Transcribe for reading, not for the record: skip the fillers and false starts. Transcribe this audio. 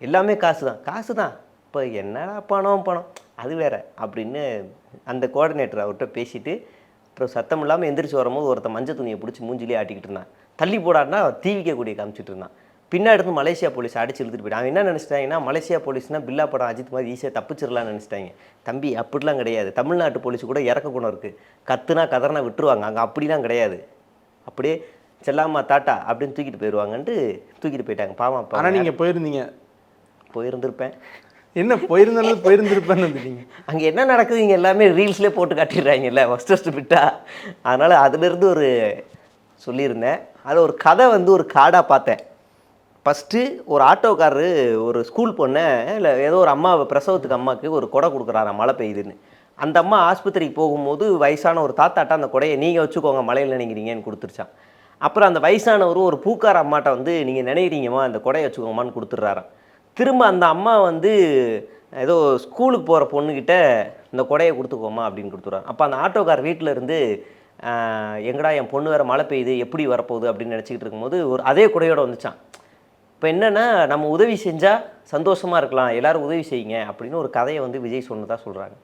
எல்லாமே காசு தான் காசு தான். இப்போ என்னடா பணம் பணம் அது வேற அப்படின்னு அந்த கோஆர்டினேட்டர் அவர்கிட்ட பேசிட்டு அப்புறம் சத்தம் இல்லாமல் எந்திரிச்சு வரும்போது ஒருத்தன் மஞ்சள் துணியை பிடிச்சி மூஞ்சிலே ஆட்டிக்கிட்டு இருந்தான். தள்ளி போடான்னா தீவிக்க கூடிய காமிச்சிட்டு இருந்தான். பின்னாடி இருந்து மலேசியா போலீஸ் அடிச்சு இழுத்துட்டு போயிட்டான். அவன் என்ன நினச்சிட்டாங்கன்னா மலேசியா போலீஸ்னா பில்லா படம் அஜித் மாதிரி ஈஸியாக தப்பிச்சிடலாம்னு நினச்சிட்டாங்க. தம்பி அப்படிலாம் கிடையாது. தமிழ்நாட்டு போலீஸ் கூட இறக்க குணம் இருக்குது. கத்துனா கதறனா விட்டுருவாங்க. அங்கே அப்படிலாம் கிடையாது. அப்படியே செல்லாமா தாட்டா அப்படின்னு தூக்கிட்டு போயிடுவாங்கன்ட்டு தூக்கிட்டு போயிட்டாங்க. பாவம். ஆனால் நீங்கள் போயிருந்தீங்க? போயிருந்திருப்பேன். என்ன போயிருந்தாலும் போயிருந்திருப்பேன்னு வந்துட்டீங்க. அங்கே என்ன நடக்குது இங்கே எல்லாமே ரீல்ஸ்லேயே போட்டு காட்டிடுறாங்கல்ல ஃபஸ்ட்டு விட்டா. அதனால் அதுலேருந்து ஒரு சொல்லியிருந்தேன். அது ஒரு கதை வந்து ஒரு கார்டாக பார்த்தேன். ஃபஸ்ட்டு ஒரு ஆட்டோக்காரரு ஒரு ஸ்கூல் பொண்ணை இல்லை ஏதோ ஒரு அம்மா பிரசவத்துக்கு அம்மாவுக்கு ஒரு கொடை கொடுக்குறாராம் மழை பெய்யுதுன்னு. அந்த அம்மா ஆஸ்பத்திரிக்கு போகும்போது வயசான ஒரு தாத்தாட்ட அந்த கொடையை நீங்கள் வச்சுக்கோங்க மழையில் நினைக்கிறீங்கன்னு கொடுத்துருச்சான். அப்புறம் அந்த வயசானவர் ஒரு பூக்கார அம்மாட்ட வந்து நீங்கள் நினைக்கிறீங்கம்மா அந்த கொடையை வச்சுக்கோங்கம்மான்னு கொடுத்துட்றாராம். திரும்ப அந்த அம்மா வந்து ஏதோ ஸ்கூலுக்கு போகிற பொண்ணுக்கிட்ட இந்த கொடையை கொடுத்துக்கோமா அப்படின்னு கொடுத்துட்றாங்க. அப்போ அந்த ஆட்டோக்கார் வீட்டில் இருந்து எங்கடா என் பொண்ணு வேறு மழை பெய்யுது எப்படி வரப்போகுது அப்படின்னு நினச்சிக்கிட்டு இருக்கும்போது ஒரு அதே கொடையோடு வந்துச்சான். இப்போ என்னென்னா நம்ம உதவி செஞ்சால் சந்தோஷமாக இருக்கலாம், எல்லோரும் உதவி செய்யுங்க அப்படின்னு ஒரு கதையை வந்து விஜய் சொன்னதாக சொல்கிறாங்க.